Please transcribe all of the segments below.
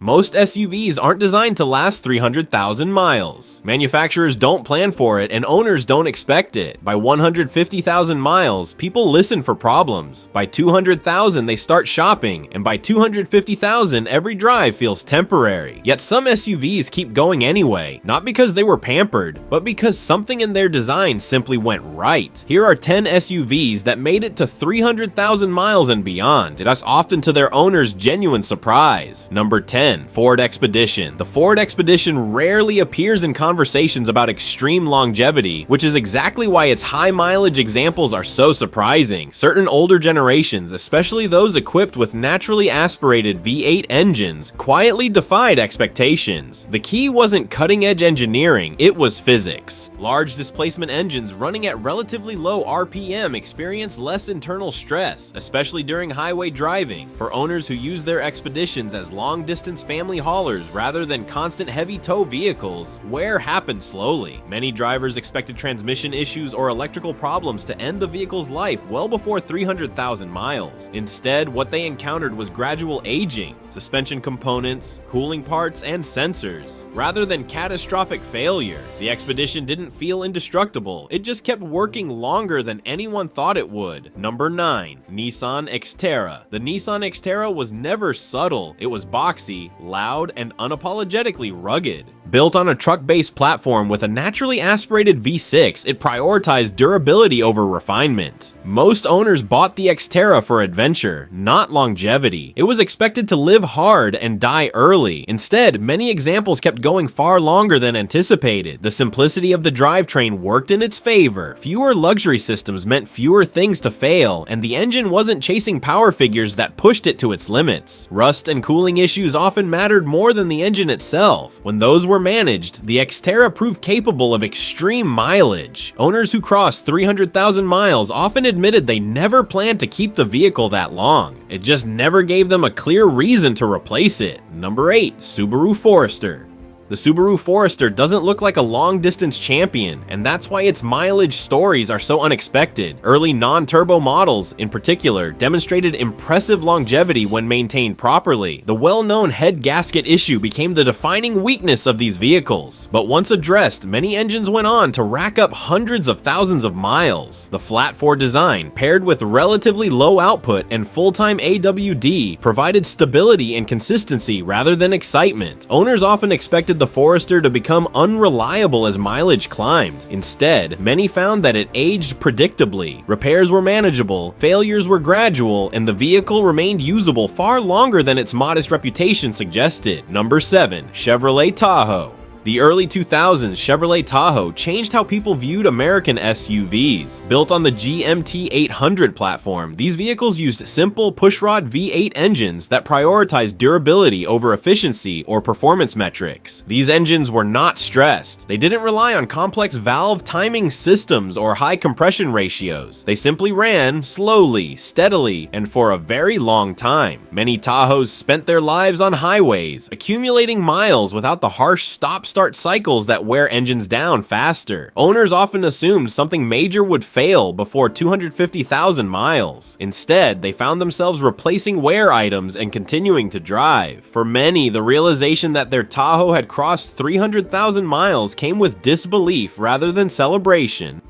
Most SUVs aren't designed to last 300,000 miles. Manufacturers don't plan for it and owners don't expect it. By 150,000 miles, people listen for problems. By 200,000, they start shopping, and by 250,000, every drive feels temporary. Yet some SUVs keep going anyway, not because they were pampered, but because something in their design simply went right. Here are 10 SUVs that made it to 300,000 miles and beyond, thus often to their owner's genuine surprise. Number 10. Ford Expedition. The Ford Expedition rarely appears in conversations about extreme longevity, which is exactly why its high mileage examples are so surprising. Certain older generations, especially those equipped with naturally aspirated V8 engines, quietly defied expectations. The key wasn't cutting-edge engineering, it was physics. Large displacement engines running at relatively low RPM experience less internal stress, especially during highway driving. For owners who use their Expeditions as long-distance family haulers rather than constant heavy tow vehicles, wear happened slowly. Many drivers expected transmission issues or electrical problems to end the vehicle's life well before 300,000 miles. Instead, what they encountered was gradual aging, suspension components, cooling parts, and sensors. Rather than catastrophic failure, the Expedition didn't feel indestructible, it just kept working longer than anyone thought it would. Number 9. Nissan Xterra. The Nissan Xterra was never subtle, it was boxy, loud, and unapologetically rugged. Built on a truck-based platform with a naturally aspirated V6, it prioritized durability over refinement. Most owners bought the Xterra for adventure, not longevity. It was expected to live hard and die early. Instead, many examples kept going far longer than anticipated. The simplicity of the drivetrain worked in its favor. Fewer luxury systems meant fewer things to fail, and the engine wasn't chasing power figures that pushed it to its limits. Rust and cooling issues often mattered more than the engine itself. When those were managed, the Xterra proved capable of extreme mileage. Owners who crossed 300,000 miles often admitted they never planned to keep the vehicle that long. It just never gave them a clear reason to replace it. Number 8. Subaru Forester. The Subaru Forester doesn't look like a long-distance champion, and that's why its mileage stories are so unexpected. Early non-turbo models, in particular, demonstrated impressive longevity when maintained properly. The well-known head gasket issue became the defining weakness of these vehicles, but once addressed, many engines went on to rack up hundreds of thousands of miles. The flat-4 design, paired with relatively low output and full-time AWD, provided stability and consistency rather than excitement. Owners often expected the Forester to become unreliable as mileage climbed. Instead, many found that it aged predictably. Repairs were manageable, failures were gradual, and the vehicle remained usable far longer than its modest reputation suggested. Number 7. Chevrolet Tahoe. The early 2000s Chevrolet Tahoe changed how people viewed American SUVs. Built on the GMT 800 platform, these vehicles used simple pushrod V8 engines that prioritized durability over efficiency or performance metrics. These engines were not stressed. They didn't rely on complex valve timing systems or high compression ratios. They simply ran slowly, steadily, and for a very long time. Many Tahoes spent their lives on highways, accumulating miles without the harsh stop-start cycles that wear engines down faster. Owners often assumed something major would fail before 250,000 miles. Instead, they found themselves replacing wear items and continuing to drive. For many, the realization that their Tahoe had crossed 300,000 miles came with disbelief rather than celebration.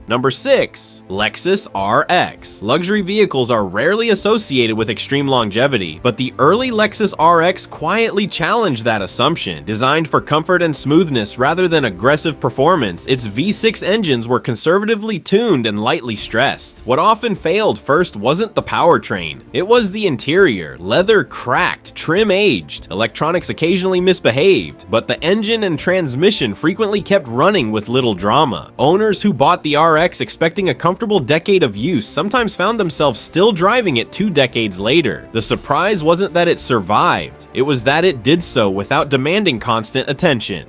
Number 6. Lexus RX. Luxury vehicles are rarely associated with extreme longevity, but the early Lexus RX quietly challenged that assumption. Designed for comfort and smoothness rather than aggressive performance, its V6 engines were conservatively tuned and lightly stressed. What often failed first wasn't the powertrain, it was the interior. Leather cracked, trim aged, electronics occasionally misbehaved, but the engine and transmission frequently kept running with little drama. Owners who bought the RX expecting a comfortable decade of use sometimes found themselves still driving it 2 decades later. The surprise wasn't that it survived, it was that it did so without demanding constant attention.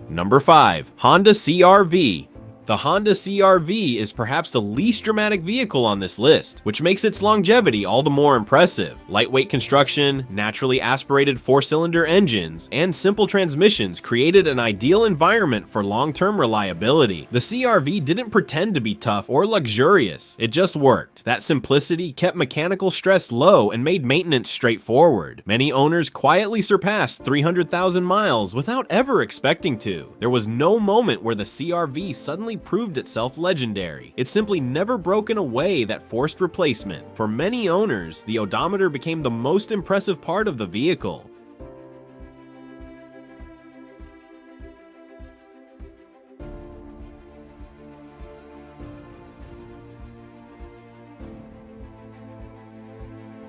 Number 5. Honda CR-V. The Honda CR-V is perhaps the least dramatic vehicle on this list, which makes its longevity all the more impressive. Lightweight construction, naturally aspirated 4-cylinder engines, and simple transmissions created an ideal environment for long-term reliability. The CR-V didn't pretend to be tough or luxurious, it just worked. That simplicity kept mechanical stress low and made maintenance straightforward. Many owners quietly surpassed 300,000 miles without ever expecting to. There was no moment where the CR-V suddenly proved itself legendary. It simply never broke in a way that forced replacement. For many owners, the odometer became the most impressive part of the vehicle.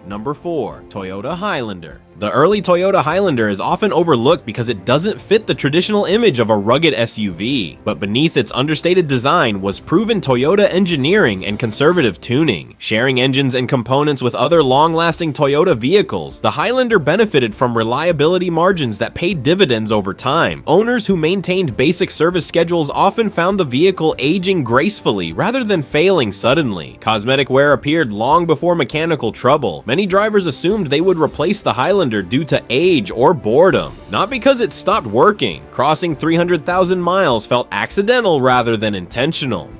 Number 4. Toyota Highlander. The early Toyota Highlander is often overlooked because it doesn't fit the traditional image of a rugged SUV, but beneath its understated design was proven Toyota engineering and conservative tuning. Sharing engines and components with other long-lasting Toyota vehicles, the Highlander benefited from reliability margins that paid dividends over time. Owners who maintained basic service schedules often found the vehicle aging gracefully rather than failing suddenly. Cosmetic wear appeared long before mechanical trouble. Many drivers assumed they would replace the Highlander due to age or boredom, not because it stopped working. Crossing 300,000 miles felt accidental rather than intentional.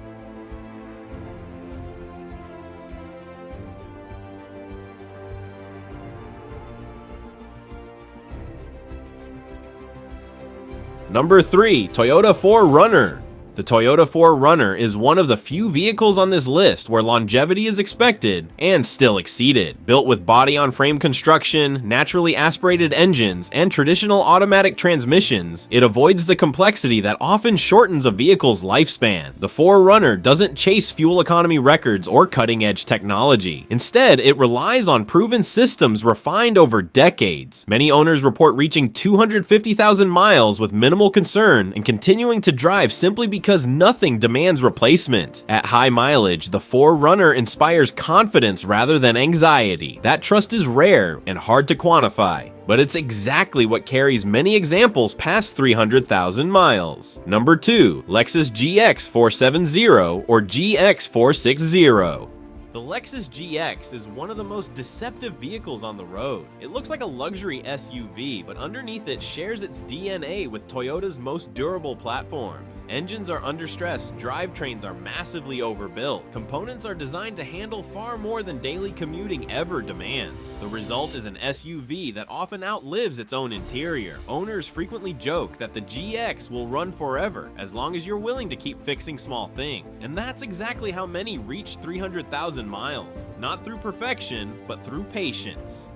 Number 3. Toyota 4Runner. The Toyota 4Runner is one of the few vehicles on this list where longevity is expected and still exceeded. Built with body-on-frame construction, naturally aspirated engines, and traditional automatic transmissions, it avoids the complexity that often shortens a vehicle's lifespan. The 4Runner doesn't chase fuel economy records or cutting-edge technology. Instead, it relies on proven systems refined over decades. Many owners report reaching 250,000 miles with minimal concern and continuing to drive simply because nothing demands replacement. At high mileage, the 4Runner inspires confidence rather than anxiety. That trust is rare and hard to quantify, but it's exactly what carries many examples past 300,000 miles. Number 2. Lexus GX 470 or GX 460. The Lexus GX is one of the most deceptive vehicles on the road. It looks like a luxury SUV, but underneath it shares its DNA with Toyota's most durable platforms. Engines are under stress, drivetrains are massively overbuilt, components are designed to handle far more than daily commuting ever demands. The result is an SUV that often outlives its own interior. Owners frequently joke that the GX will run forever, as long as you're willing to keep fixing small things. And that's exactly how many reach 300,000 miles, not through perfection, but through patience.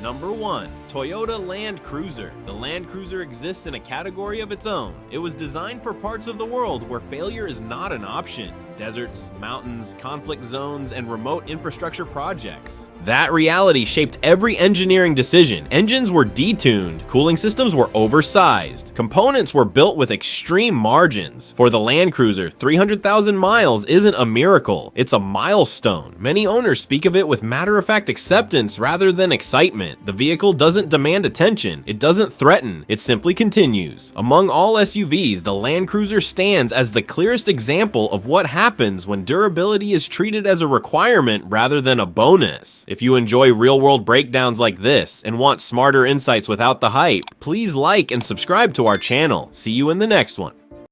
Number 1. Toyota Land Cruiser. The Land Cruiser exists in a category of its own. It was designed for parts of the world where failure is not an option. Deserts, mountains, conflict zones, and remote infrastructure projects. That reality shaped every engineering decision. Engines were detuned, cooling systems were oversized, components were built with extreme margins. For the Land Cruiser, 300,000 miles isn't a miracle, it's a milestone. Many owners speak of it with matter-of-fact acceptance rather than excitement. The vehicle doesn't demand attention, it doesn't threaten, it simply continues. Among all SUVs, the Land Cruiser stands as the clearest example of what happens when durability is treated as a requirement rather than a bonus. If you enjoy real-world breakdowns like this and want smarter insights without the hype, please like and subscribe to our channel. See you in the next one.